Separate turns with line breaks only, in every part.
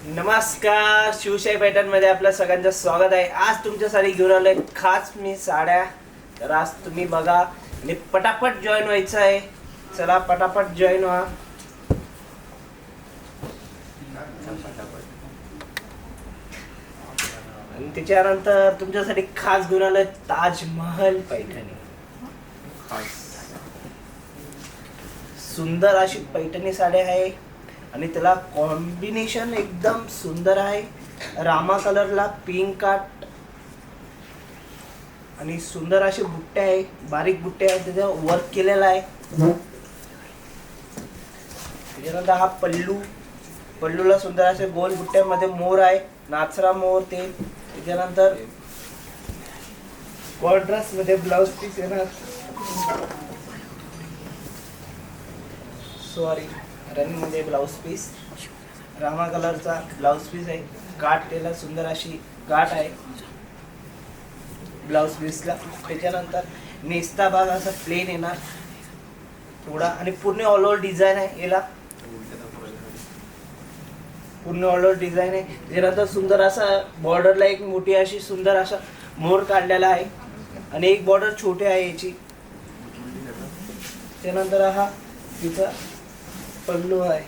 नमस्कार, शिवशाही पॅटर्न मध्ये आपल्या सगळ्यांचं स्वागत आहे. आज तुमच्यासाठी घेऊन आलोय खास मी साड्या. तर आज तुम्ही बघा आणि पटापट जॉईन व्हायचं आहे. चला पटापट जॉईन व्हा. आणि त्याच्यानंतर तुमच्यासाठी खास घेऊन आलोय ताजमहल पैठणी. सुंदर अशी पैठणी साडी आहे आणि त्याला कॉम्बिनेशन एकदम सुंदर आहे. रामा कलरला पिंक काट आणि सुंदर असे बुट्टे आहे, बारीक बुट्टे आहे, त्याच्यावर वर्क केलेला आहे. त्याच्यानंतर हा पल्लूला सुंदर असे गोल बुट्ट्यामध्ये मोर आहे, नाचरा मोर. ते त्याच्यानंतर कॉन्ट्रास्ट मध्ये ब्लाउज पीस येणार, सॉरी रनिंग मध्ये ब्लाउज पीस, रामा कलरचा ब्लाउज पीस आहे. गाठ त्याला सुंदर अशी गाठ आहे ब्लाउज पीसला. त्याच्यानंतर नेस्ता भाग असा प्लेन येणार थोडा आणि पूर्ण ऑल ओव्हर डिझाईन आहे. याला पूर्ण ऑल ओव्हर डिझाईन आहे. त्यानंतर सुंदर असा बॉर्डरला एक मोठी अशी सुंदर असा मोर काढलेला आहे आणि एक बॉर्डर छोटी आहे याची. त्यानंतर हा तिचा पल्लू आहे.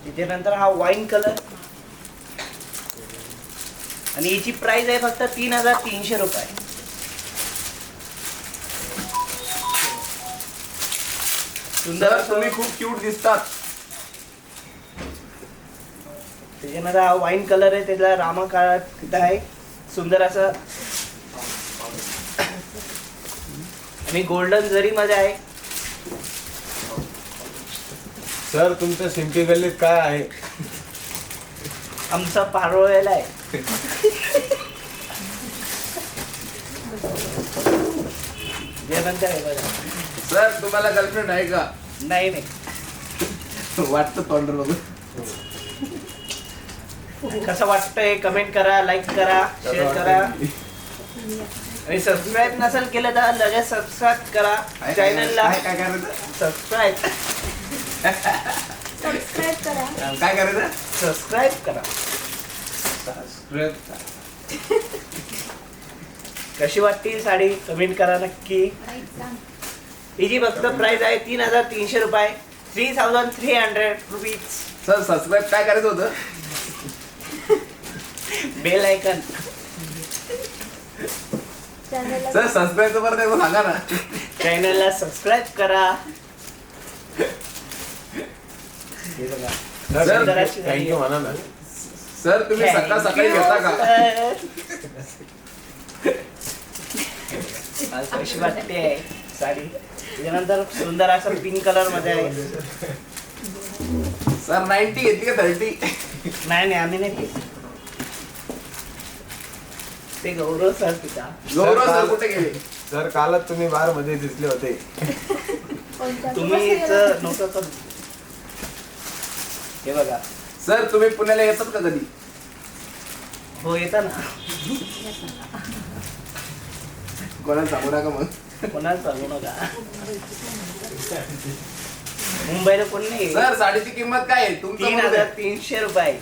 त्याच्यानंतर हा वाईन कलर आणि याची प्राइस आहे फक्त 3300 रुपये.
सुंदर, तुम्ही खूप क्यूट दिसतात.
त्याच्यानंतर हा वाईन कलर आहे, त्याला रामा काढत आहे सुंदर असं आणि गोल्डन जरी मध्ये आहे.
सर, तुमच्या शिंपी गल्लीत काय आहे?
आमचा पारोळ्याला आहे. त्यानंतर आहे बघा.
सर, तुम्हाला गर्लफ्रेंड आहे का?
नाही
वाटतं तोंड बघून.
कसं वाटतंय कमेंट करा, लाईक करा, शेअर करा आणि सबस्क्राईब नसेल केलं तर लगेच सबस्क्राईब करा चॅनलला.
काय करायचं?
सबस्क्राईब
करा. काय करायचं?
सबस्क्राईब करा. कशी वाटते साडी कमेंट करा नक्की. हिची फक्त प्राइस आहे 3300 रुपये, 3300 रुपीज.
सर, सबस्क्राईब काय करायचं होतं?
Bell icon.
सर, सबस्क्राईब परत एकदा सांगा ना.
चॅनलला सबस्क्राईब करा.
सर, थँक्यू म्हणा ना. सर, तुम्ही सकाळ सकाळी घेता का?
कशी वाटते साडी. त्याच्यानंतर सुंदर असं पिंक कलर मध्ये आहे.
सर, 90 घेतली का 30?
नाही आम्ही नाही घेत. ते गौरव सर पिता.
गौरव सर कुठे गेले?
सर, कालच तुम्ही बार मध्ये दिसले होते.
तुम्ही नव्हतं का? हे बघा.
सर, तुम्ही पुण्याला येतात का कधी?
हो येता ना.
कोणाला सांगू नका मग.
कोणाला सांगू नका. मुंबईला कोण नाही.
सर, साडीची किंमत काय आहे?
3300 रुपये,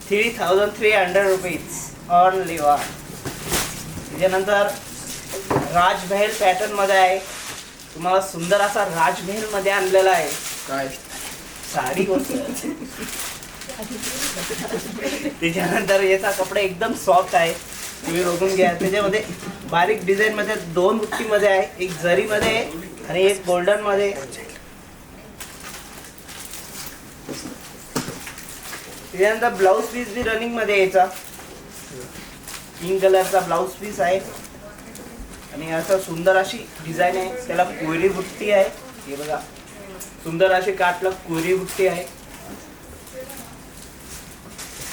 3300 रुपीज ऑनली वन. त्याच्यानंतर राजमहल पॅटर्न मध्ये आहे. तुम्हाला सुंदर असा राजमहल मध्ये आणलेला आहे.
काय
साडी गोष्ट. त्याच्यानंतर याचा कपडा एकदम सॉफ्ट आहे, तुम्ही बघून घ्या. त्याच्यामध्ये बारीक डिझाईन मध्ये 2 बुट्टी मध्ये आहे, एक जरी मध्ये आणि एक गोल्डन मध्ये. त्याच्यानंतर ब्लाउज पीस बी रनिंग मध्ये यायचा पिंक कलरचा ब्लाउज पीस आहे आणि असं सुंदर अशी डिझाईन आहे. त्याला कोयरी बुट्टी आहे. हे बघा सुंदर अशी काठला कोयरी बुट्टी आहे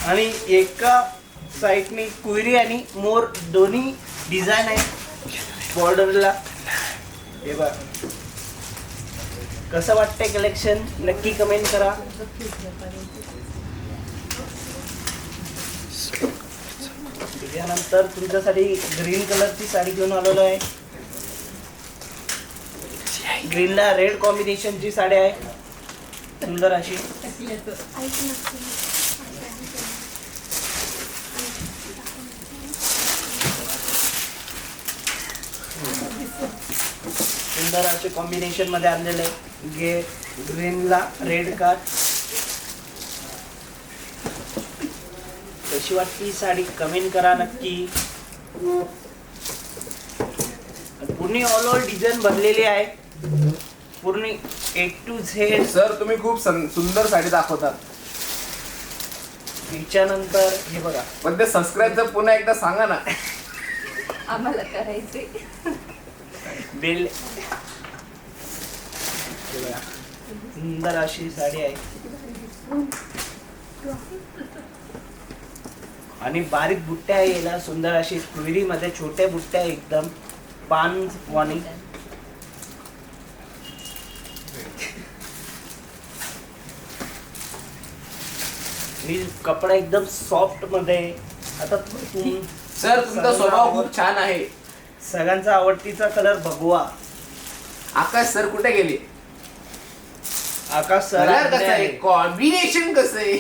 आणि एका साईडने कुयरी आणि मोर दोन्ही डिझाईन आहे बॉर्डरला. हे बघा कसं वाटतंय कलेक्शन नक्की कमेंट करा. त्यानंतर तुमच्यासाठी ग्रीन कलरची साडी घेऊन आलेलो आहे. ग्रीनला रेड कॉम्बिनेशनची साडी आहे सुंदर अशी. सुंदर असे कॉम्बिनेशन मध्ये आणलेले आहे. ग्रीनला रेड कार्ड. कशी वाटली साडी कमेंट करा नक्की. पूर्ण ऑल ओव्हर डिझाईन भरलेली आहे पूर्ण A to Z.
सर तुम्ही खूप सुंदर साडी दाखवतात.
त्याच्यानंतर हे बघा
पण ते सबस्क्राईबचं पुन्हा एकदा सांगा ना.
आम्हाला करायचे.
बेल. हे बघा सुंदर अशी साडी आहे आणि बारीक बुट्ट्या आहे याला. सुंदर अशी कुयरी मध्ये छोट्या बुट्ट्या आहे एकदम पान वाणी. कपडा एकदम सॉफ्ट मध्ये आहे. आता
सर तुमचा स्वभाव खूप छान आहे.
सगळ्यांचा आवडतीचा कलर भगवा.
आकाश सर कुठे गेले.
आकाश सर
कलर कसं आहे कॉम्बिनेशन कसं आहे.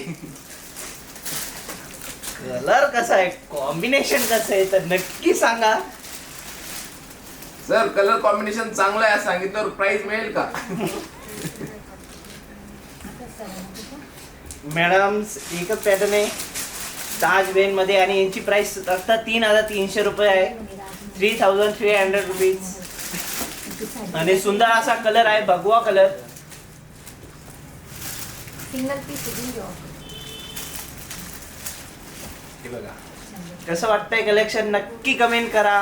कलर कसा आहे कॉम्बिनेशन कसं आहे तर नक्की सांगा.
सर कलर कॉम्बिनेशन चांगलं आहे सांगितल्यावर प्राइस मिळेल का.
मॅडम एकच पॅटर्न आहे ताज वेन मध्ये आणि यांची प्राइस आता 3,300 रुपये आहे. 3,300 रुपीज. आणि सुंदर असा कलर आहे भगवा कलर.
सिंगल पीस घेऊ.
हे बघा कसं वाटतंय कलेक्शन नक्की कमेंट करा.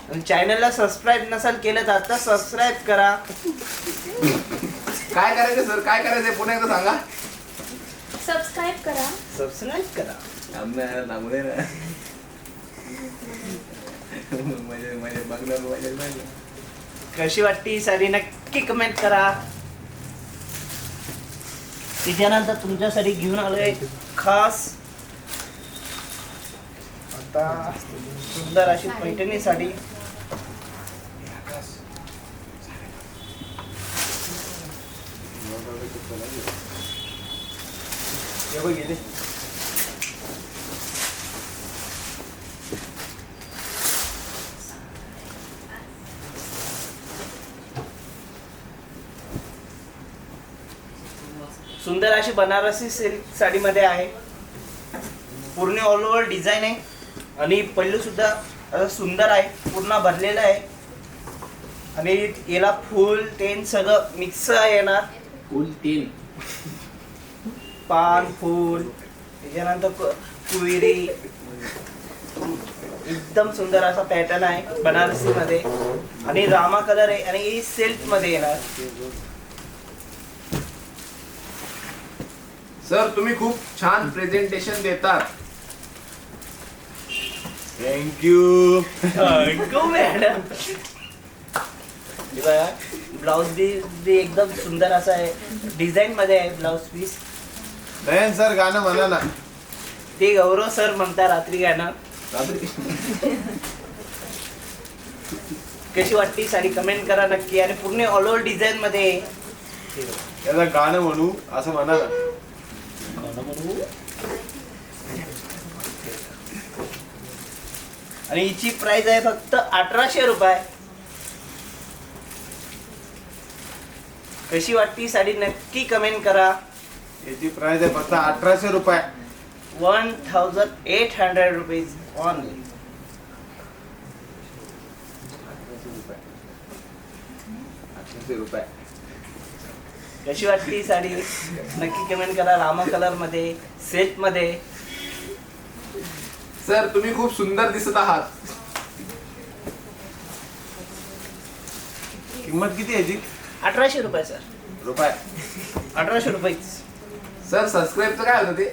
आणि चॅनलला सबस्क्राईब नसेल केलं तर आता सबस्क्राईब करा.
काय करायचं सर काय करायचं पुन्हा एकदा सांगा.
सबस्क्राईब करा.
सबस्क्राईब करा.
सांगू दे ना. म्हणजे बघणार.
कशी वाटती ही साडी नक्की कमेंट करा. त्याच्यानंतर तुमच्यासाठी घेऊन आलोय खास आता सुंदर अशी पैठणी साडी. हे बघ इथे. सुंदर अशी बनारसी सिल्क साडी मध्ये आहे. पूर्ण ऑल ओव्हर डिझाईन आहे आणि पल्लू सुद्धा असं सुंदर आहे पूर्ण भरलेलं आहे. आणि याला फुल टेन सगळं मिक्स येणार.
फुल 3
पान फुल त्याच्यानंतर कुयरी एकदम सुंदर असा पॅटर्न आहे बनारसी मध्ये. आणि रामा कलर आहे आणि सिल्क मध्ये येणार.
सर तुम्ही खूप छान प्रेझेंटेशन देतात.
थँक्यू.
मॅडम ब्लाउज बी एकदम सुंदर असा आहे डिझाईन मध्ये आहे ब्लाउज पीस.
नयन सर गाणं म्हणा ना.
ते गौरव सर म्हणता रात्री गाणं. कशी वाटती साडी कमेंट करा नक्की. आणि पूर्ण ऑल ओव्हर डिझाईन मध्ये
याला गाणं म्हणू असं म्हणा ना.
आणि हिची प्राइस आहे फक्त 1,800 रुपये. कशी वाटती साडी नक्की कमेंट करा.
याची प्राइस आहे फक्त 1,800 रुपये.
1,800 रुपीज ऑनली.
800 रुपये.
कशी वाटली ही साडी नक्की कमेंट करा. रामा कलर मध्ये सिल्क मध्ये.
सर तुम्ही खूप सुंदर दिसत आहात.
किंमत किती याची.
1,800 रुपये सर.
रुपये
1,800 रुपये.
सर सबस्क्राईबचं काय होतं ते.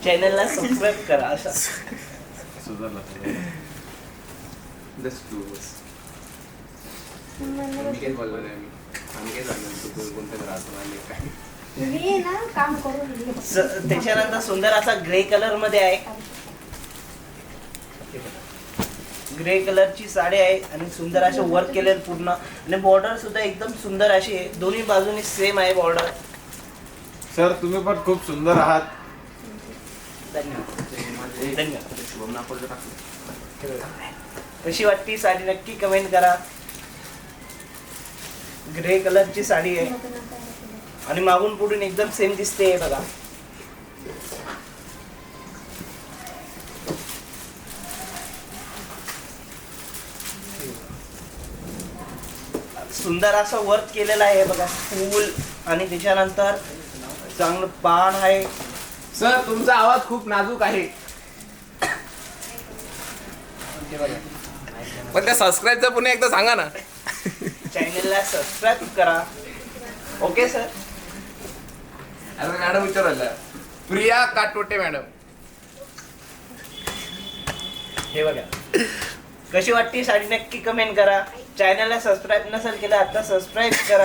चॅनलला सबस्क्राईब करा अशा.
सुधारला
जस्ट टू बस. मी काही बोललो नाही. आम्ही काही सांगणार तू कोणत्या राहतो आणि काय.
मी ना काम करून
त्याच्यानंतर सुंदर असा ग्रे कलर मध्ये आहे. ग्रे कलरची साडी आहे आणि सुंदर असे वर्क केलेलं पूर्ण आणि बॉर्डर सुद्धा एकदम सुंदर अशी आहे. दोन्ही बाजूनी सेम आहे बॉर्डर.
सर तुम्ही पण खूप सुंदर आहात.
धन्यवाद धन्यवाद. कशी वाटती साडी नक्की कमेंट करा. ग्रे कलरची साडी आहे आणि मागून पुढून एकदम सेम दिसते बघा. सुंदर असं वर्क केलेलं आहे बघा. फूल आणि त्याच्यानंतर चांगलं पान आहे.
सर तुमचा आवाज खूप नाजूक आहे. पण त्या सबस्क्राईबचं पुन्हा एकदा सांगा ना.
चॅनलला सबस्क्राईब करा. Okay sir.
अरे मॅडम विचारायला प्रिया काटोटे मॅडम.
हे बघा कशी वाटते साडी नक्की कमेंट करा. चॅनलला सबस्क्राईब नसेल केलं आता सबस्क्राईब करा.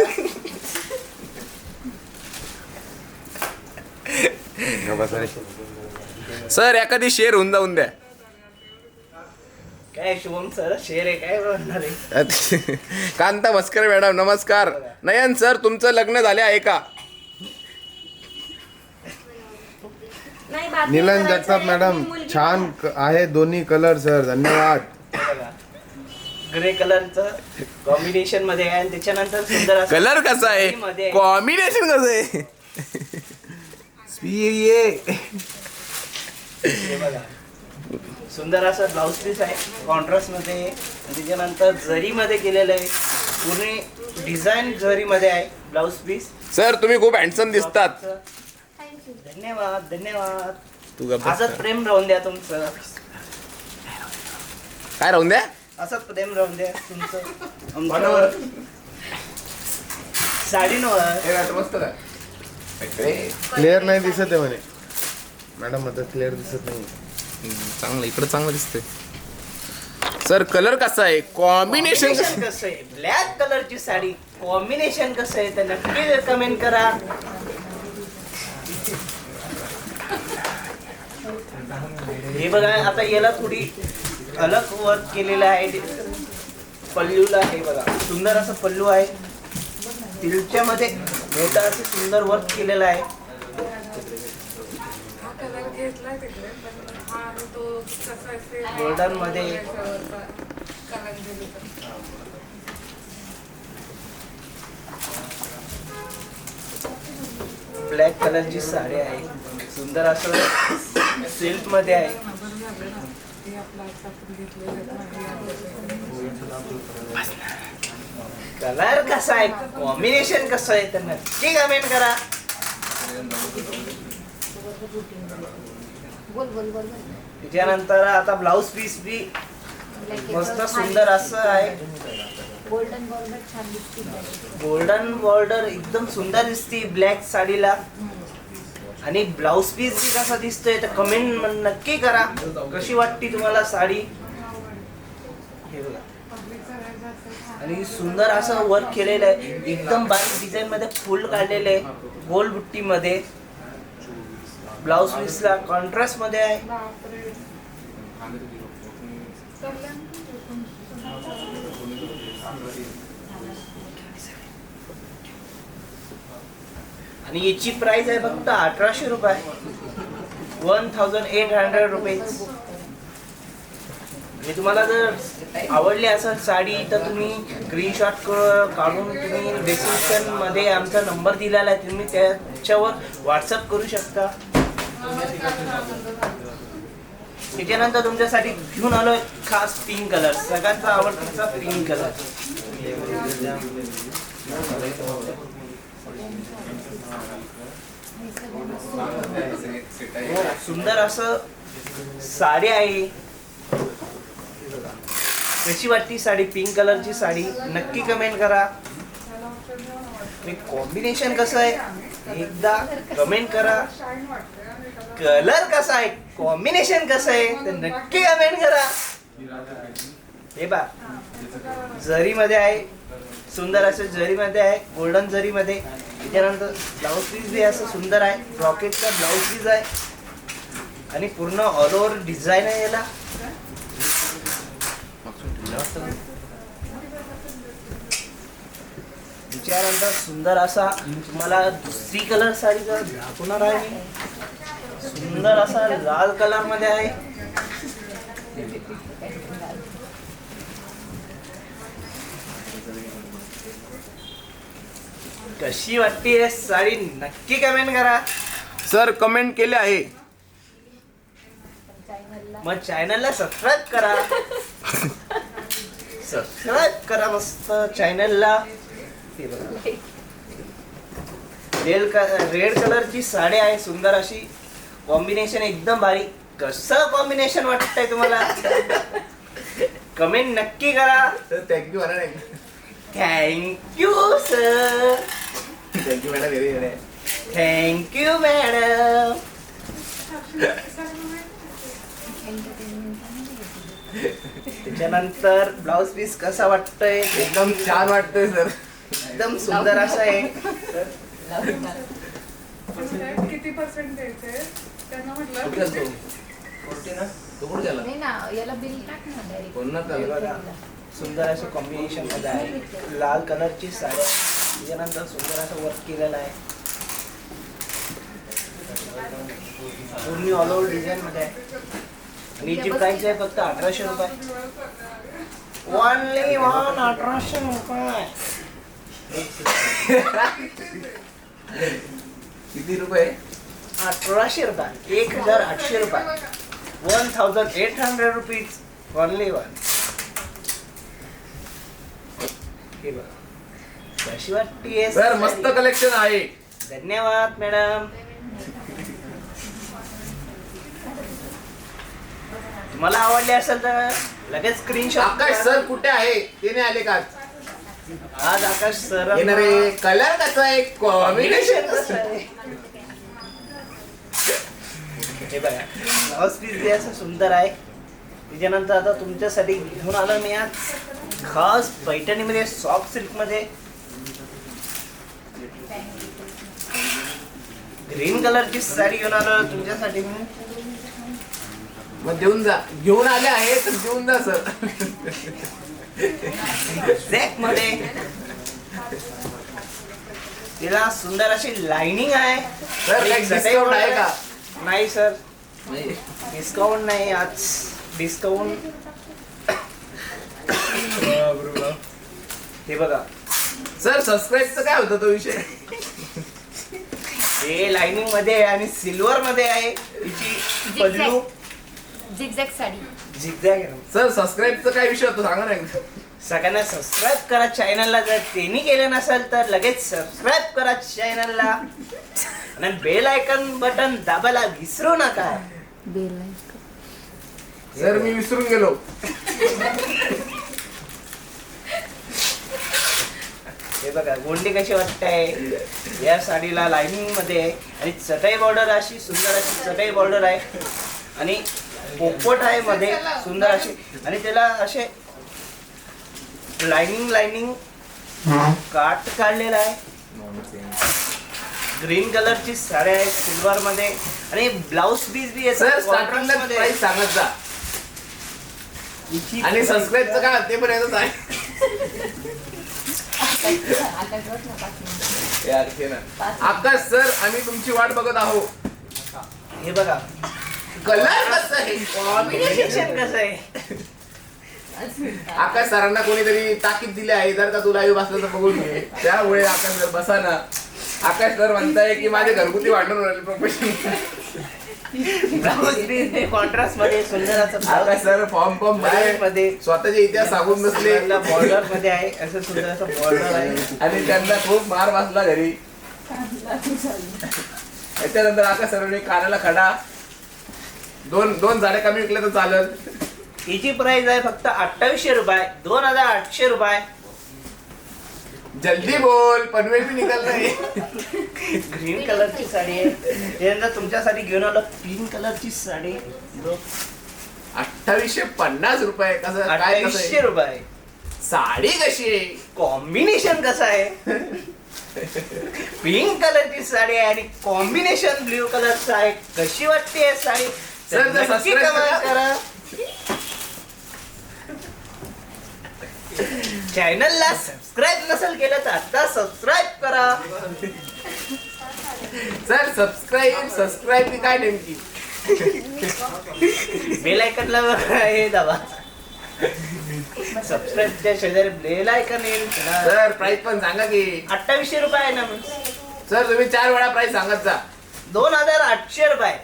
सर एखादी शेअर होऊन जाऊन द्या.
काय शुभम सर शेर आहे काय बोलणार आहे.
कांता मस्कर मॅडम नमस्कार. नयन सर तुमचं लग्न झाले आहे का.
नाही बातमी
नीलन
करायचं
जगताप
आहे.
मॅडम
मुलगी
छान आहे दोन्ही कलर सर धन्यवाद.
ग्रे कलरचं कॉम्बिनेशन मध्ये आहे आणि त्याच्यानंतर सुंदर असं
कलर कसा आहे
मध्ये
कॉम्बिनेशन कसं आहे.
हे बघा सुंदर असं ब्लाउज पीस आहे कॉन्ट्रास्ट मध्ये आणि त्याच्यानंतर जरी मध्ये केलेलं आहे. पूर्ण डिझाईन जरी मध्ये आहे ब्लाउज पीस.
सर तुम्ही खूप हँडसम दिसतात.
Thank you.
धन्यवाद धन्यवाद.
तू गप्प बस.
असंच प्रेम राहून द्या तुमचं.
काय राहून द्या.
असंच प्रेम राहून द्या तुमचं आमच्यावर. साडींवर
मस्त काय
क्लिअर नाही दिसत आहे म्हणे मॅडम आता क्लिअर दिसत नाही.
चांगलं इकडं चांगलं दिसतंय. सर कलर कसा आहे कॉम्बिनेशन
कॉम्बिनेशन कसं आहे. ब्लॅक कलरची साडी कॉम्बिनेशन कसं आहे तर नक्की कमेंट करा. हे बघा आता याला थोडी अलग वर्क केलेलं आहे. पल्लूला हे बघा सुंदर असं पल्लू आहे. तिलच्यामध्ये मोठा असं सुंदर वर्क केलेलं आहे. गोल्डन मध्ये ब्लॅक कलरची साडी आहे. सुंदर असं सिल्क मध्ये आहे. कलर कसा आहे कॉम्बिनेशन कसं आहे तर नक्की कमेंट करा.
बोल बोल बोल
त्याच्यानंतर आता ब्लाऊज पीस बी मस्त सुंदर असं आहे.
गोल्डन बॉर्डर छान दिसते.
गोल्डन बॉर्डर एकदम सुंदर दिसते ब्लॅक साडीला. आणि ब्लाऊज पीस बी कसा दिसतोय तर कमेंट नक्की करा. कशी वाटते तुम्हाला साडी. हे बघा आणि सुंदर असं वर्क केलेलं आहे. एकदम बारीक डिझाईन मध्ये फुल काढलेले आहे गोल बुट्टी मध्ये. ब्लाऊज पीसला कॉन्ट्रास्ट मध्ये आहे. आणि याची प्राइस आहे फक्त 1800 रुपये. 1800 रुपीज. हे तुम्हाला जर आवडली असेल साडी तर तुम्ही स्क्रीनशॉट काढून तुम्ही डिस्क्रिप्शन मध्ये आमचा नंबर दिलेला आहे तुम्ही त्याच्यावर व्हॉट्सअप करू शकता. त्याच्यानंतर तुमच्यासाठी घेऊन आलोय खास पिंक कलर. सगळ्यांचा आवडता पिंक कलर. सुंदर असं साडी आहे. कशी वाटती साडी पिंक कलरची साडी नक्की कमेंट करा. कॉम्बिनेशन कसं आहे एकदा कमेंट करा. कलर कसा आहे, कॉम्बिनेशन कसं आहे ते नक्की कमेंट करा. हे बा जरीमध्ये आहे, सुंदर असं जरीमध्ये आहे, गोल्डन जरीमध्ये. त्याच्यानंतर ब्लाऊज पीस बी असं सुंदर आहे, रॉकेटचा ब्लाऊज पीस आहे आणि पूर्ण ऑल ओव्हर डिझाईन आहे याला. त्याच्यानंतर सुंदर असा तुम्हाला दुसरी कलर साडीचा दाखवणार आहे मी. सुंदर असा लाल कलर मध्ये आहे. कशी वाटते साडी नक्की कमेंट करा.
सर कमेंट केले आहे.
मग चॅनलला सबस्क्राईब करा. सबस्क्राईब करा मस्त चॅनलला. रेड कलरची साडी आहे, सुंदर अशी कॉम्बिनेशन एकदम भारी. कसं कॉम्बिनेशन वाटतंय तुम्हाला कमेंट नक्की करा.
सर थँक्यू म्हणा.
Thank you sir.
Thank you madam.
Thank you madam. त्याच्यानंतर ब्लाउज पीस कसा वाटतंय,
एकदम छान वाटतंय सर.
एकदम सुंदर असं आहे.
किती पर्सेंट द्यायचे त्यांना म्हटलं
तू कुठे गेला?
नाही ना, याला बिल टाक ना direct.
कोण ना
हे बघा, सुंदर असं कॉम्बिनेशन मध्ये आहे. लाल कलरची साडी, त्याच्यानंतर सुंदर असं वर्क केलेलं आहे. पूर्ण ऑल ओव्हर डिझाईन मध्ये आहे आणि याची प्राइस आहे फक्त 1800 रुपये. ओनली 1800 रुपये.
किती रुपये?
1800 रुपये. 1800 रुपये. 1800 रुपीज. Only one. हे बघा कशी वाटते
सर मस्त कलेक्शन आहे.
धन्यवाद मॅडम. तुम्हाला आवडले असेल तर लगेच स्क्रीनशॉट.
आकाश सर कुठे आहे? ते नाही आले का?
आज आकाश सर
येणार आहे. कलर कसा आहे, कॉम्बिनेशन कसं आहे?
हे बघा ब्लाउज पीस बी असं सुंदर आहे. त्याच्यानंतर आता तुमच्यासाठी घेऊन आलो मी आज खास पैठणीमध्ये सॉफ्ट सिल्क मध्ये ग्रीन कलरची साडी घेऊन आलो तुमच्यासाठी मी.
मग देऊन जा. घेऊन आले आहे तर देऊन जा सर.
झॅक मध्ये तिला सुंदर अशी लाइनिंग आहे.
सर
एक
काही
चटई
डिस्काउंट आहे
border
का?
नाही सर,
नाही.
डिस्काउंट नाही आज. डिस्काउंट हे बघा
सर सबस्क्राईबचं काय होतं तो विषय?
हे लाइनिंग मध्ये आहे आणि सिल्वर मध्ये आहे. तिची पल्लू
झिगझॅग साडी.
झिगझॅग आहे.
सर सबस्क्राईबचं काय विषय होतो सांगा ना.
सगळ्यांना सबस्क्राईब करा चॅनलला. जर त्यांनी केलं नसेल तर लगेच सबस्क्राईब करा चॅनलला आणि बेल आयकॉन बटन दाबायला विसरू नका.
सर मी विसरून गेलो.
हे बघा गोंडी कशी वाटते या साडीला. लाइनिंग मध्ये आहे आणि चटई बॉर्डर अशी सुंदर अशी चटई बॉर्डर आहे आणि पोपट आहे मध्ये सुंदर अशी आणि त्याला असे लाइनिंग काट काढलेला आहे. ग्रीन कलरची साडी आहे सिल्वर मध्ये आणि ब्लाउज पीस बी
सर
येतो
स्टार्टिंगला
मध्ये.
प्राइस सांगत जा
हिची
आणि सबस्क्राईबचं काय ते पण येतच आहे.
आता बघ ना 5 मिनिटं.
यार हे ना. आकाश सर आम्ही तुमची वाट बघत आहोत.
हे बघा
कलर कसं आहे,
कॉम्बिनेशन कसं आहे.
आकाश सरांना कोणीतरी ताकीद दिली आहे जर का तुला बसलं तर बघून घे. त्यामुळे आकाश सर बसा ना. आकाश सर म्हणताय की माझे घरगुती भांडण राहिले प्रोफेशनल.
ब्लाउज पीस कॉन्ट्रास्ट मध्ये सुंदर असं
आकाश सर फॉर्म
मध्ये
मध्ये स्वतःचे इतिहास सांगून बसले
बॉर्डर मध्ये आहे. असं सुंदर असं बॉर्डर आहे
आणि त्यांना खूप मार बसला घरी. त्याच्यानंतर आकाश सरांनी कानाला खडा दोन झाडे कमी विकले तर चालत.
हिची प्राइस आहे फक्त 2800 रुपये. 2800 रुपये.
जल्दी बोल, पनवेल भी निकल रही.
ग्रीन कलरची साडी आहे. त्यानंतर तुमच्यासाठी घेऊन आलो पिंक कलरची साडी.
2850 रुपये. कसं काय, कसं
2800
आहे?
रुपये.
साडी कशी आहे?
कॉम्बिनेशन कसं आहे? पिंक कलरची साडी आहे आणि कॉम्बिनेशन ब्ल्यू कलरचं आहे. कशी वाटते साडी?
सर,
तर नक्की
subscribe
comment करा. चॅनलला सबस्क्राईब नसेल केलं तर आता सबस्क्राईब करा.
सर सबस्क्राईब की काय नेमकी?
बेल आयकॉनला हे दाबा. सबस्क्राईबच्या शेजारी बेल आयकॉन येईल.
सर प्राइस पण सांगा की.
2800 रुपये आहे ना मग.
सर तुम्ही 4 वेळा प्राइस सांगत जा.
2800 रुपये.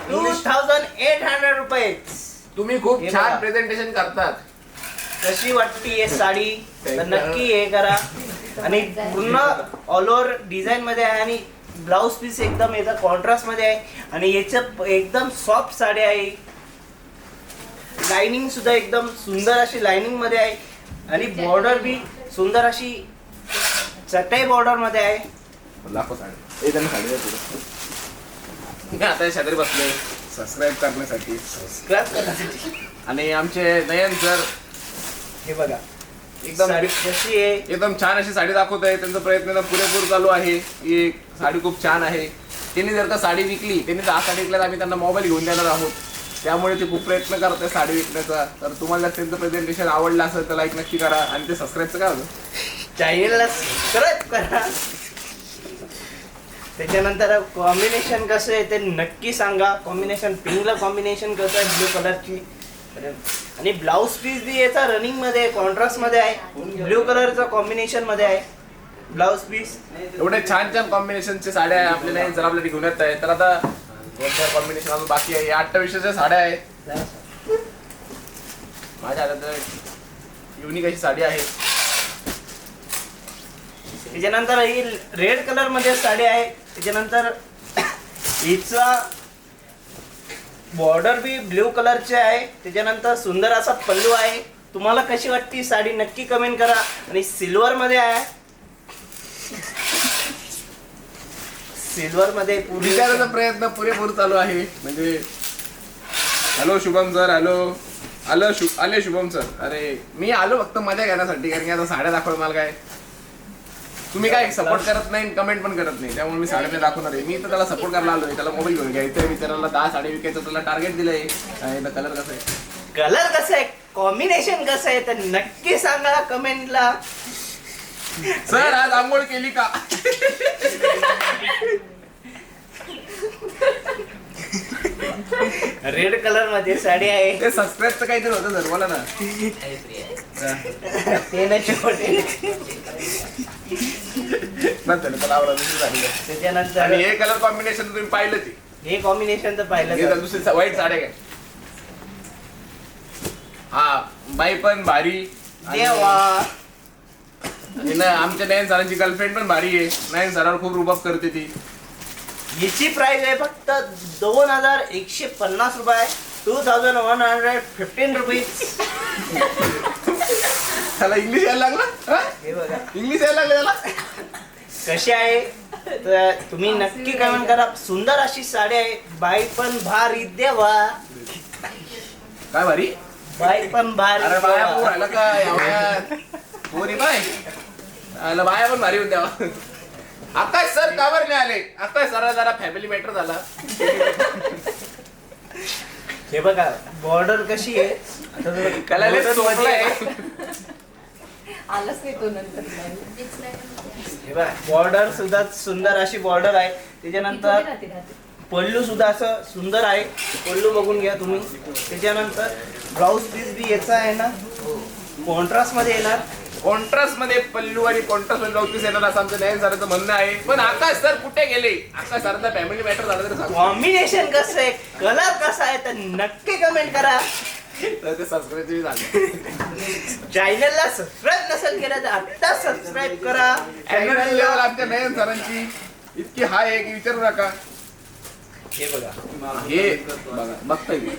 2800 रुपये.
तुम्ही खूप
हे
छान
बघा.
प्रेझेंटेशन करतात.
कशी वाटते हे साडी तर नक्की हे करा. आणि पूर्ण ऑल ओव्हर डिझाईन मध्ये आहे आणि ब्लाउज पीस एकदम याचा कॉन्ट्रास्ट मध्ये आहे आणि याचं एकदम सॉफ्ट साडी आहे. लाइनिंग सुद्धा एकदम सुंदर अशी लाइनिंग मध्ये आहे आणि बॉर्डर बी सुंदर अशी चटई बॉर्डर मध्ये आहे.
लाखो साडी. त्यांना साडी द्या पुढे. मी आता शेजारी बसलोय सबस्क्राईब करण्यासाठी.
स्क्रॅच करण्यासाठी.
आणि आमचे नयन सर
हे बघा
एकदम
साडी कशी आहे.
एकदम छान अशी साडी दाखवत आहे. त्यांचा प्रयत्न पुरेपूर चालू आहे. ही साडी खूप छान आहे. त्यांनी जर का साडी विकली, त्यांनी 10 साडी विकल्या तर आम्ही त्यांना मोबाईल घेऊन देणार आहोत. त्यामुळे ते खूप प्रयत्न करत आहे साडी विकण्याचा. तर तुम्हाला त्यांचं प्रेझेंटेशन आवडलं असेल तर लाईक नक्की करा. आणि ते सबस्क्राईबचं काय होतं?
चॅनलला सबस्क्राईब करा. त्याच्यानंतर कॉम्बिनेशन कसं आहे ते नक्की सांगा. कॉम्बिनेशन पिंकला कॉम्बिनेशन कसं आहे ब्ल्यू कलरची. आणि ब्लाऊज पीस बी याचा रनिंग मध्ये कॉन्ट्रास्ट मध्ये आहे. ब्ल्यू कलरचा कॉम्बिनेशन मध्ये आहे ब्लाऊज पीस.
एवढे छान छान कॉम्बिनेशनचे साड्या आहे आपल्याला जर आपल्याला घेऊन येत आहे. तर आता 2-4 कॉम्बिनेशन अजून बाकी आहे. 2800च्या साड्या आहेत माझ्या हातात. युनिक अशी साडी आहे.
त्याच्यानंतर ही रेड कलर मध्ये साडी आहे. त्याच्यानंतर हिचा बॉर्डर बी ब्ल्यू कलरचे आहे. त्याच्यानंतर सुंदर असा पल्लू आहे. तुम्हाला कशी वाटते साडी नक्की कमेंट करा. आणि सिल्वर मध्ये आहे. सिल्वर मध्ये
विचारायचा प्रयत्न पुरेपूर चालू आहे. म्हणजे हॅलो शुभम सर. आले शुभम सर. अरे मी आलो फक्त मजा घेण्यासाठी. कारण की आता साड्या दाखवत मला काय तुम्ही काय सपोर्ट करत नाही, कमेंट पण करत नाही. त्यामुळे मी साड्या दाखवणार आहे. मी तर त्याला सपोर्ट करायला आलोय. त्याला मोबाईल घेऊन घ्यायचा विचारायला 10 साड्या विकायचं. त्याला टार्गेट दिलंय. कलर कसा आहे,
कलर कसं आहे, कॉम्बिनेशन कसं आहे तर नक्की सांगा कमेंटला.
सर आज आंघोळ केली का?
रेड कलर मध्ये साडी आहे.
ते सबस्क्राईबचं काहीतरी होतं सर बोला ना.
ते नाही छोटे.
त्याला आवडलं दुसरी साडी घ्या.
त्याच्यानंतर
आणि हे कलर कॉम्बिनेशन तुम्ही पाहिलं ते.
हे कॉम्बिनेशन तर पाहिलं
हे
का?
दुसरी व्हाईट साड्या काय. हा बाई पण भारी.
देवा.
आणि ना आमच्या नयन सरांची गर्लफ्रेंड पण भारी आहे. नयन सरावर खूप रुबाब करते ती.
हिची प्राइस आहे फक्त 2150 रुपये. 2115 रुपीज.
त्याला इंग्लिश यायला लागला.
हे बघा
इंग्लिश यायला लागलं त्याला.
कशी आहे तर तुम्ही नक्की कमेंट करा. सुंदर अशी साडी आहे. बाई पण भारी देवा.
काय भारी.
बाई पण भारी
अरे बाया
देवा.
राहिला का यावयात. पोरी बाय आला बाया पण भारी होत्या. आकाश सर कावर नाही आले. आकाश सर जरा फॅमिली मॅटर झाला.
हे बघा बॉर्डर कशी आहे.
त्याला लय
Border
सोपं
मध्ये
आहे.
आलाच नाही तो नंतर.
हे बघा बॉर्डर सुद्धा सुंदर अशी बॉर्डर आहे. त्याच्यानंतर पल्लू सुद्धा असं सुंदर आहे. पल्लू बघून घ्या तुम्ही. त्याच्यानंतर ब्लाऊज पीस बी याचा आहे ना कॉन्ट्रास्ट मध्ये येणार.
कॉन्ट्रास्ट मध्ये पल्लू आणि कॉन्ट्रास्ट मध्ये ब्लाउज पीस येणार असं आमचं नयन सरांचं म्हणणं आहे. पण आकाश सर कुठे गेले. आकाश सरांचा फॅमिली मॅटर झाला तरी सांगू.
कॉम्बिनेशन कसं आहे, कलर कसा आहे तर नक्की कमेंट करा.
तर ते सबस्क्राईब झालं.
चॅनलला सबस्क्राईब नसेल केलं तर आता सबस्क्राईब करा.
एनर्जी लेवल आमच्या नयन सरांची इतकी हाय आहे की विचारू नका.
हे बघा
हे बघा बघताय मी.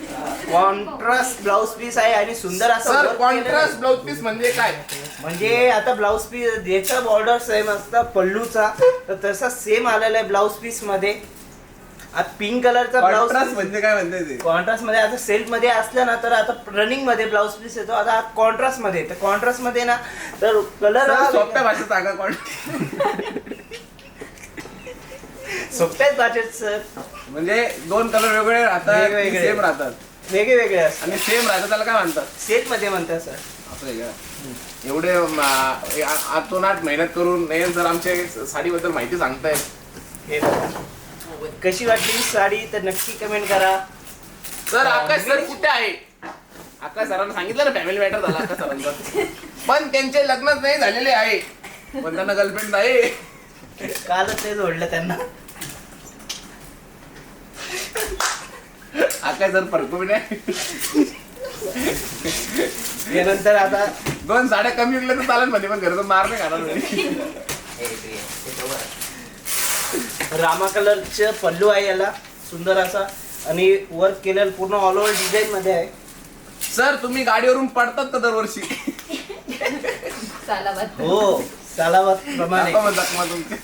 कॉन्ट्रास्ट ब्लाउज पीस आहे आणि सुंदर असं
सर
work
कॉन्ट्रास्ट
केलेलं आहे.
ब्लाउज पीस म्हणजे काय?
म्हणजे आता ब्लाउज पीस याचा बॉर्डर सेम असता पल्लूचा, तर तसा सेम आलेला आहे ब्लाउज पीस मध्ये. आता पिंक कलरचा ब्लाउज
कॉन्ट्रास्ट म्हणजे काय म्हणते ते?
कॉन्ट्रास्ट मध्ये आता सेल्फ मध्ये असलं ना तर आता रनिंग मध्ये ब्लाउज पीस येतो. आता कॉन्ट्रास्ट मध्ये, तर कॉन्ट्रास्ट मध्ये ना तर कलर
सर, सोप्या भाषेत सांगा
सोप्याच भाषेत सर,
म्हणजे दोन कलर वेगवेगळे राहतात,
वेगवेगळे.
सेम राहतात
वेगळे वेगळे असतात.
आणि सेम राहतात त्याला काय म्हणतात?
सेट मध्ये म्हणतात सर.
असं आहे का? एवढे आतून आठ मेहनत करून नयन सर आमच्या साडीबद्दल माहिती सांगतायत.
हे बघा. कशी वाटली ही साडी तर नक्की कमेंट करा.
सर आकाश सर कुठे आहे? आकाश सरांना सांगितलं ना फॅमिली मॅटर झाला आकाश सरांचा, पण त्यांचे लग्नच नाही झालेले आहे, पण त्यांना गर्लफ्रेंड आहे.
कालच ते जोडलं त्यांना.
आकाश सर फरक नाही.
त्यानंतर आता
दोन साड्या कमी विकल्या तर चालेल मध्ये, पण घरचं मार नाही खाणार म्हणे.
रामा कलरचं पल्लू आहे याला सुंदर असा, आणि वर्क केलेलं पूर्ण ऑल ओव्हर डिझाईन मध्ये आहे.
सर तुम्ही गाडीवरून पडतात का दरवर्षी?
सालाबाद.
हो सालाबाद प्रमाणे.
आता मग जखमा तुमची.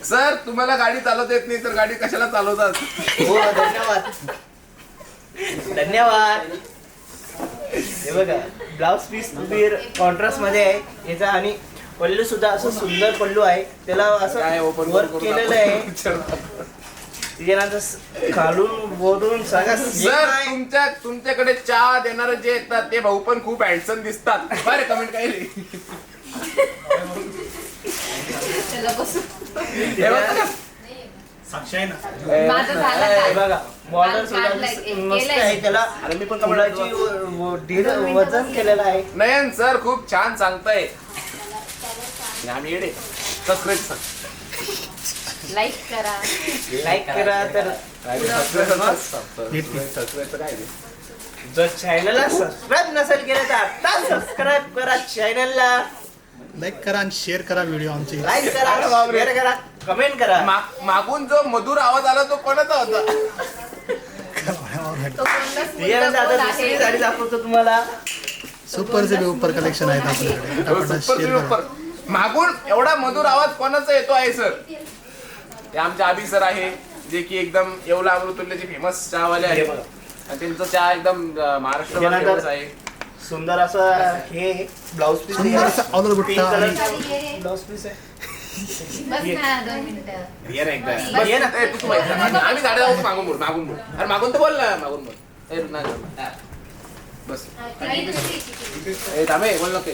सर तुम्हाला गाडी चालवता येत नाही तर गाडी कशाला चालवतात?
हो धन्यवाद धन्यवाद. हे बघा ब्लाउज पीस कॉन्ट्रास्ट मध्ये आहे याचा, आणि पल्लू सुद्धा असं सुंदर पल्लू आहे, त्याला
काय
असं
ओपन
वर्क केलेलं आहे. त्याच्यानंतर खालून वरून सगळं same
सर
आहे.
तुमच्याकडे चहा देणारे जे येतात ते भाऊ पण खूप हँडसम दिसतात. बरं कमेंट काय नाही.
त्याला बसून.
हे बघा ना.
माझं झालं
हे
काय?
बघा बॉर्डर सुद्धा
काढलंय, एक
मस्त
केलंय.
आहे. त्याला
अरे मी पण
फुलाची वजन केलेलं आहे.
नयन सर खूप छान सांगताय. आम्ही येडे. सबस्क्राईब
लाईक करा.
लाईक करा. तर जर चॅनलला सबस्क्राईब नसेल केलं तर आता सबस्क्राईब करा चॅनलला.
लाईक करा आणि शेअर करा व्हिडिओ आमचे.
लाईक करा, शेअर करा, कमेंट करा.
मागून जो मधुर आवाज आला तो कोणाचा होता?
तो कोणता
त्याच्यानंतर आता
स्कूलचा
दुसरी
आहे?
साडी दाखवतो तुम्हाला.
सुपर से उपर कलेक्शन आहेत आपल्याकडे. पटापट शेअर करा.
मागून एवढा मधुर आवाज कोणाचा येतो आहे सर? ते आमचे अभि सर आहे, जे की एकदम येवला अमृतुल्यचे फेमस चहावाले आहे. आणि त्यांचा चहा एकदम महाराष्ट्रामध्ये फेमस आहे.
सुंदर असं हे ब्लाउज पीस
सुंदर असा ऑल ओव्हर
पिंक
बुट्टा आणि
कलर ब्लाउज पीस आहे.
बस ना 2 मिनिटं.
ये ना एकदा.
बस ये ना.
ए, तू माहिती आहे. आम्ही साड्या दाखवू, मागून बोल मागून बोल. अरे मागून तर बोल ना, मागून बोल. ए, नाही बोल. बस ए थांबे बोल नको.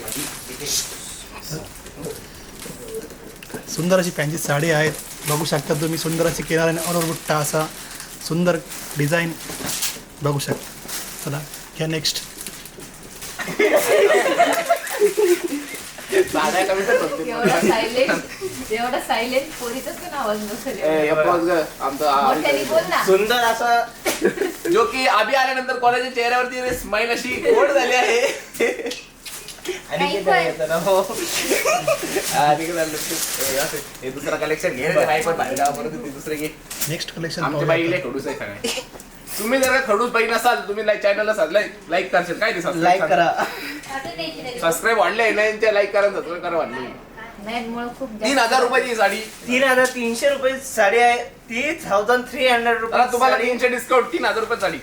सुंदर अशी फॅन्सी साडी आहेत. बघू शकता तुम्ही सुंदर अशी किनार आणि ऑल ओव्हर बुट्टा असा सुंदर डिझाईन बघू शकता. चला घ्या नेक्स्ट.
साड्या कमी तर बघते.
एवढा सायलेंट पोरीचाच पण आवाज नसेल.
ए, बघ ग, आमचा
मोठ्याने बोल ना.
सुंदर असा
जो की आभी आल्यानंतर कोणाच्या चेहऱ्यावरती स्माइल अशी गोड झाली आहे.
आणि किती आहे येतं ना. हो
आणि काय झालं? हे दुसरा कलेक्शन घे रे बाई, पण बाहेर गावा परत ती दुसरे घे.
नेक्स्ट कलेक्शन
आमच्या बाईला खडूस आहे सगळे. तुम्ही जर का खडूस बाई नसाल तुम्ही चॅनलला लाईक करशील काय ते
लाईक करा.
सबस्क्राईब वाढले ना यांच्या लाईक करा सबस्क्राईब करा वाढले.
मॅटमुळे खूप
3000 रुपयाची साडी.
3,300 रुपये साडी आहे. 3,300
आता
रुपये
तुम्हाला
साडी.
300 डिस्काउंट 3000 रुपये साडी.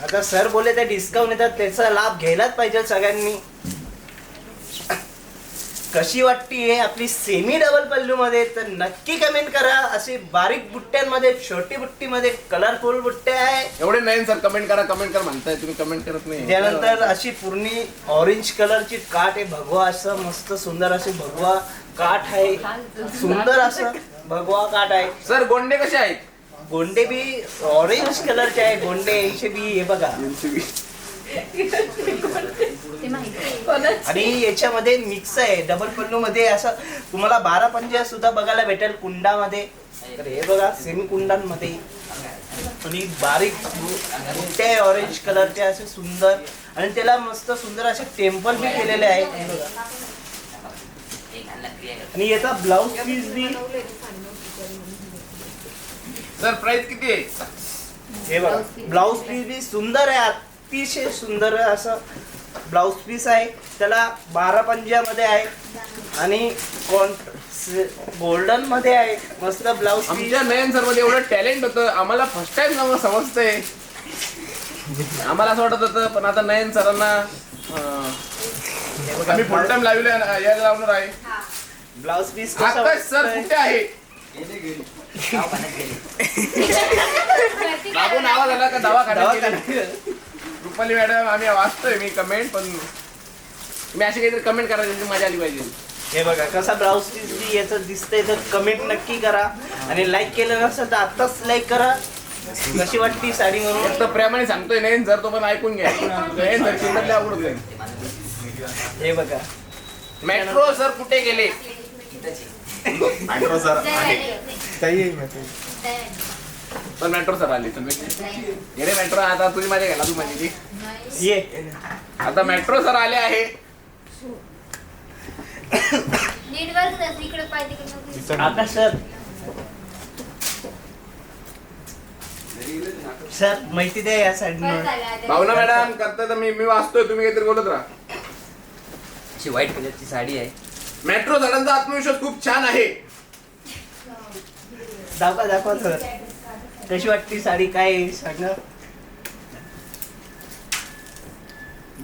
आता सर बोलले ते डिस्काउंट येतात, त्याचा लाभ घ्यायलाच पाहिजे सगळ्यांनी. कशी वाटती आहे आपली सेमी डबल पल्लू मध्ये तर नक्की कमेंट करा. अशी बारीक बुट्ट्यांमध्ये, छोटी बुट्टीमध्ये कलरफुल बुट्ट्या आहे.
एवढे नाही सर, कमेंट करा म्हणताय तुम्ही, कमेंट करत नाही.
त्यानंतर अशी पूर्ण ऑरेंज कलरची काठ आहे. भगवा असं मस्त सुंदर अशी भगवा काठ आहे. सुंदर असं भगवा काठ आहे.
सर गोंडे कसे आहेत?
गोंडे बी ऑरेंज कलरचे आहे. गोंडे यांचे बी हे बघा.
ते माहिती.
आणि याच्यामध्ये मिक्स आहे. डबल पल्लू मध्ये असं तुम्हाला 12 पंजा सुद्धा बघायला भेटेल कुंडामध्ये. तर हे बघा सेमी कुंडांमध्ये आणि बारीक बुट्टे ऑरेंज कलरचे असे सुंदर, आणि त्याला मस्त सुंदर असे टेम्पल बी केलेले आहे. हे बघा. आणि याचा ब्लाउज पीस बी
सर प्राइस किती आहे?
हे बघा ब्लाऊज पीस बी सुंदर आहे, अतिशय सुंदर आहे असं ब्लाऊज पीस आहे. त्याला 12 पंजामध्ये आहे आणि गोल्डन मध्ये आहे. मस्त ब्लाऊज पीस.
आमच्या नयन सर मध्ये एवढं टॅलेंट होतं, आम्हाला फर्स्ट टाइम आम्हाला समजतंय. आम्हाला असं वाटत होतं, पण आता नयन सरांना आम्ही फुल टाइम यायला लावणार आहे.
ब्लाऊज पीस
आकाश सर कुठे आहे? बाबून आवाज आला का दवाखान्यात गेले? रुपाली मॅडम आम्ही वाचतोय मी कमेंट, पण मी अशी काहीतरी कमेंट करायची मजा आली पाहिजे.
हे बघा कसा ब्लाऊज पीस बी याचं दिसतंय, तर कमेंट नक्की करा आणि लाईक केलं नसेल तर आताच लाईक करा. कशी वाटती साडी म्हणून?
फक्त प्रेमाने सांगतोय नयन सर, तो पण ऐकून घ्या. नयन सर चिंतले आवडत नाही.
हे बघा
मेट्रो सर कुठे गेले?
मेट्रो सर
पण मेट्रो सर आले तुम्ही रे मेट्रो. आता तुझी माझ्या घ्याला तू माझी
ये
आता मेट्रो सर आले आहे.
नीट वर इकडे पाय तिकडे
आकाश सर, सर माहिती द्या या साईडनं.
भावना मॅडम करता तर मी वाचतोय, तुम्ही काहीतरी बोलत राहा.
अशी व्हाईट कलरची साडी आहे.
मेट्रो सरांचा आत्मविश्वास खूप छान आहे.
दाखवा सर कशी वाटती साडी, काय आहे? सांगा,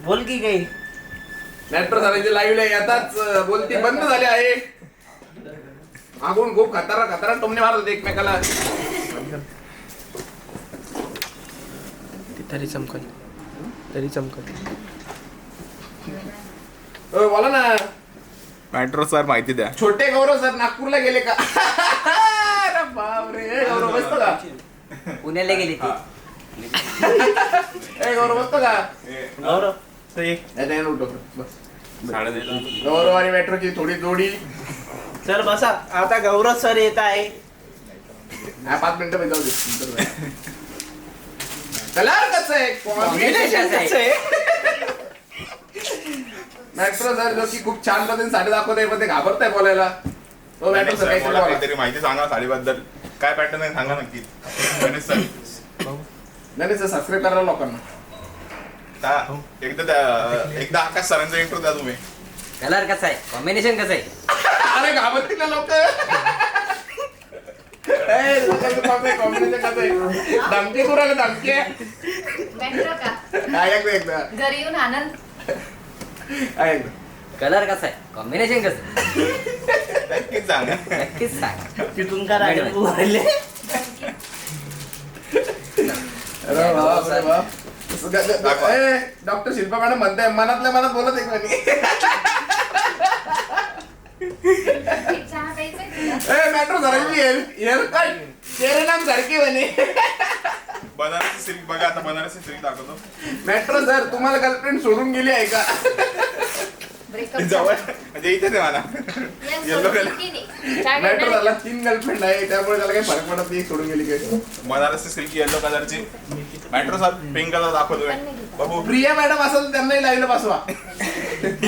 बोल की काही.
मेट्रो सरांची लाईव्ह आहे आताच बोलती बंद झाली आहे. मागून खूप खतरा टोमणे मारत होते एकमेकाला.
तरी चमकल.
बोला ना.
मेट्रो सर माहिती द्या.
छोटे गौरव सर नागपूरला गेले का? अरे बापरे. गौरव बसतो का?
पुण्याला गेली ती.
गौरव बसतो का?
गौरव तो एक
नाही, उठो बस. गौरव आणि मेट्रोची थोडी जोडी.
सर बसा. आता गौरव सर येत आहे.
5 मिनिटं जाऊ दे. कलर कसं आहे?
Combination कसं आहे?
मेट्रो सर जो की खूप छान पद्धतीने साडी दाखवत आहे, पण ते घाबरताय बोलायला. तो मेट्रो सर काहीतरी बोला.
काहीतरी माहिती सांगा साडीबद्दल. काय पॅटर्न आहे सांगा नक्की. गणेश सर
नाही सर सबस्क्राईब करा लोकांना.
एकदा आकाश सरांचा इंट्रो द्या तुम्ही.
कलर कसा आहे? कॉम्बिनेशन कसं आहे?
अरे घाबरतील ना लोक. कॉम्बिनेशन कसं आहे? धमकी करू राहिले धमकी.
मेट्रो का
एकदा
घरी येऊन आनंद.
कलर कसा आहे? कॉम्बिनेशन कसं आहे?
नक्कीच सांगा.
नक्कीच सांग.
तिथून का राहिले राहिले?
डॉक्टर शिल्पा मॅडम म्हणताय मनातल्या मनात बोलत एक म्हणे.
चहा प्यायचं
मेट्रो सरांची हेअर कट चेहरेनाम सारखी म्हणे.
बनारसी सिल्क बघा, आता बनारसी सिल्क दाखवतो.
मेट्रो सर तुम्हाला गर्लफ्रेंड सोडून गेली आहे का?
ब्रेकअप
जवळ म्हणजे इथेच आहे मला. Yellow colour.
मेट्रो झाला 3 गर्लफ्रेंड आहे, त्यामुळे त्याला काही फरक पडत नाही सोडून गेली काही.
बनारसी सिल्क येलो कलरची. मेट्रो सर पिंक कलर दाखवतोय. बाबू
प्रिया मॅडम असेल त्यांनाही लाईव्ह बसवा.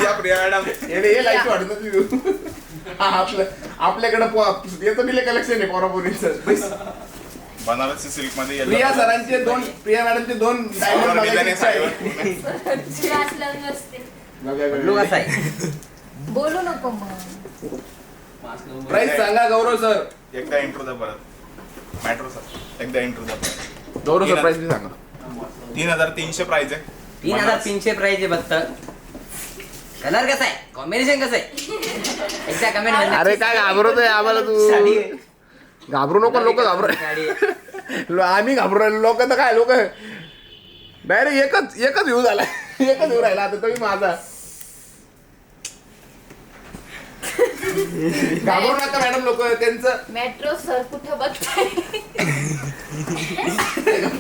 या प्रिया मॅडम.
हे लाईव्ह वाटत आपल्याकडे येतं बिले कलेक्शन आहे पोरापोरींचं.
बनारसी सिल्क मध्ये येलो
प्रिया सरांचे प्रिया मॅडमचे 2 डायमंड
डिझाईन आहे साडीवर.
ब्लू कसा आहे?
बोलू नको मग.
प्राइस सांगा गौरव सर.
एकदा इंट्रो द्या परत. मेट्रो सर एकदा इंट्रो द्या परत.
गौरव सर प्राइस सांगा.
3300 प्राइस आहे.
3300 प्राइस आहे फक्त. कलर कसा आहे? कॉम्बिनेशन कसं आहे? एकदा कमेंट.
अरे काय घाबरतोय आम्हाला
साडी
तू?
आहे.
घाबरू नको. लोक घाबरू. आम्ही घाबरू राहिलो. लोक तर काय लोक डायरेक्ट एकच व्ह्यू झाला. एकच व्ह्यू राहिला आता तरी माझा. घाबरू नका मॅडम. लोक त्यांचं
मेट्रो सर कुठं बघताय?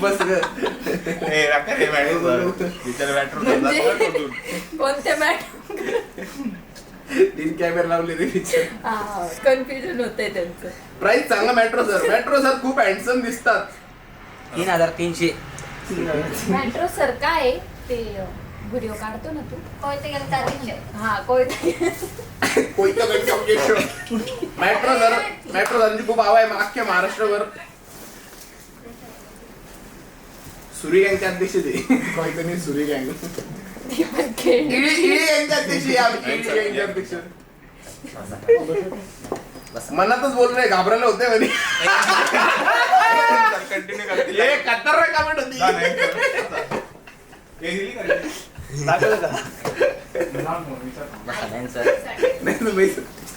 बस
ए राका रे मेट्रो सर. विचार मेट्रो सर.
कोणत्या मॅट्रो?
3 कॅमेरा लावले रे.
कन्फ्युजन होतंय त्यांचं.
प्राइस सांगा मेट्रो सर. मेट्रो सर खूप हँडसम दिसतात.
3300.
मेट्रो सर काय ते व्हिडिओ काढतो ना तू? कोयते गेलं चालेल. हा कोयते.
मेट्रो सरांची खूप हवा आहे अख्ख्या महाराष्ट्रावर. सुरी गँगचे अध्यक्ष ते कोणीतरी सुरी गँग इडी गँगचे अध्यक्ष आहे आम्ही, इडी गँगचे अध्यक्ष. मनातच बोललोय, घाबरले होते म्हणे.
कंटिन्यू करतील.
हे खतरनाक कमेंट होती.
दाखवलं का?
नाही तुम्ही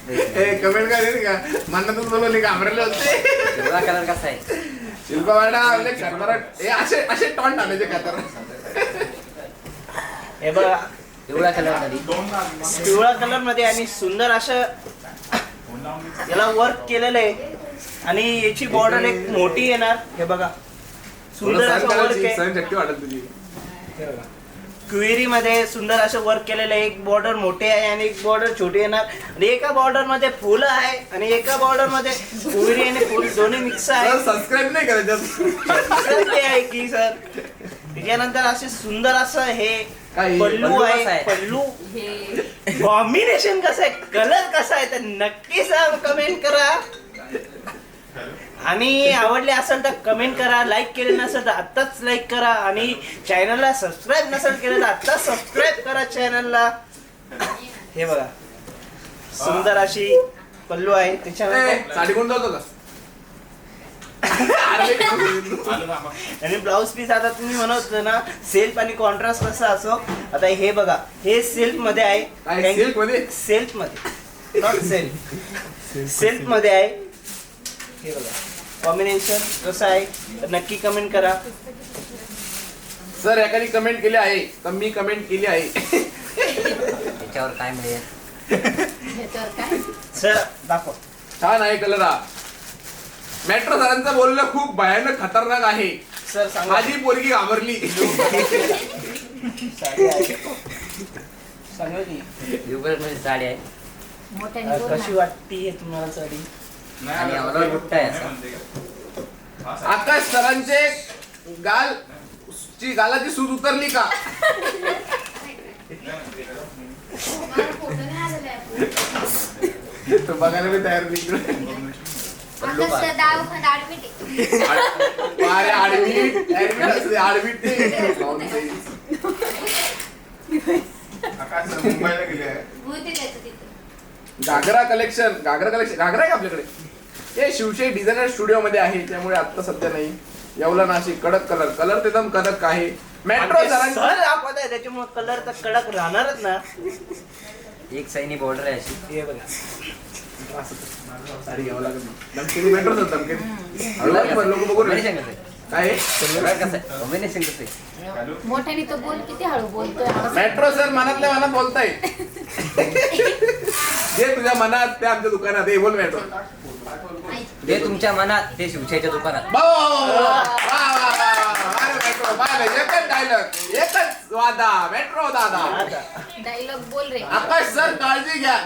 हे कमेंट काय का मनातच बोलवले, घाबरले होते.
पिवळा कलर कसा आहे?
शिल्पा मॅडम लय खतरनाक. हे असे टॉन्ट आणायचे खतरनाक.
हे बघा
पिवळा कलर मध्ये
पिवळा कलर मध्ये आणि सुंदर असं याला वर्क केलेलं आहे आणि याची बॉर्डर एक मोठी येणार. हे बघा सुंदर असं वर्क आहे.
सहनशक्ती वाटत तुझी.
क्वेरी मध्ये सुंदर असं वर्क केलेलं आहे. एक बॉर्डर मोठी आहे आणि एक बॉर्डर छोटी येणार आणि एका बॉर्डर मध्ये फुलं आहे आणि एका बॉर्डर मध्ये क्वेरी आणि फुल दोन्ही मिक्स आहे.
सबस्क्राईब नाही करायचं.
सर ते आहे की सर त्याच्यानंतर असे सुंदर असं हे
काय?
पल्लू
पल्लू कसा
आहे.
आहे?
पल्लू
हे
कॉम्बिनेशन कसं आहे, कलर कसा आहे तर नक्की सांग, कमेंट करा. आणि आवडले असेल तर कमेंट करा. लाईक केले नसेल तर आत्ताच लाईक करा आणि चॅनलला सबस्क्राईब नसेल केलं तर आत्ताच सबस्क्राईब करा चॅनलला. हे बघा सुंदर अशी पल्लू आहे. त्याच्यानंतर
साडी कोण जातो का?
आणि ब्लाऊज पीस आता तुम्ही म्हणत होते ना सेल्फ आणि कॉन्ट्रास्ट कसं असो. आता हे बघा हे सेल्फ मध्ये आहे.
काय silk मध्ये?
सेल्फ मध्ये नॉट सेल्फ सेल्फ मध्ये आहे. हे बघा कॉम्बिनेशन कसं आहे तर नक्की कमेंट करा.
सर एकाने कमेंट केली आहे तर मी कमेंट केली आहे.
याच्यावर काय मिळेल?
ह्याच्यावर काय
सर दाखव.
छान आहे कलर हा. मेट्रो सरांचं बोलणं खूप भयानक खतरनाक आहे.
सर सांगा.
माझी पोरगी घाबरली.
साडी आहे. सांगा की
ब्लू कलर मध्ये साडी आहे
मोठ्याने बोल
कशी
ना.
वाटते तुम्हाला साडी?
आणि अंगावर बुट्टा आहे असा.
आकाश सरांचे गालाची सूज उतरली का? तो बघायला मी तयार नाही.
पल्लू
अरे आडवीट ते.
आकाश सर मुंबईला गेले आहे.
घागरा कलेक्शन घागरा आहे का आपल्याकडे? हे शिवशाही डिझायनर स्टुडिओ मध्ये आहे त्यामुळे आता सध्या नाही. येवला नाशिक कडक कलर ते एकदम कडक आहे. मेट्रो सरांचे
सर दाखवत आहे त्याच्यामुळे कलर तर कडक राहणारच ना.
एक साईनी बॉर्डर आहे अशी.
हे बघा
साडी घ्यावं लागेल. धमकेने मेट्रो सर धमकेने लोक बघू रे.
कॉम्बिनेशन कसं आहे?
काय
कलर कसं आहे? कॉम्बिनेशन कसं आहे?
मोठ्याने तो बोल, किती हळू बोलतोय.
मेट्रो सर मनातल्या मनात बोलताय. जे तुझ्या मनात ते आमच्या दुकानात हे बोल मेट्रो.
ते तुमच्या मनात ते शिवशाहीच्या दुकानात.
एकच डायलॉग एकच वादा मेट्रो दादा.
डायलॉग बोल रे.
आकाश सर काळजी घ्या.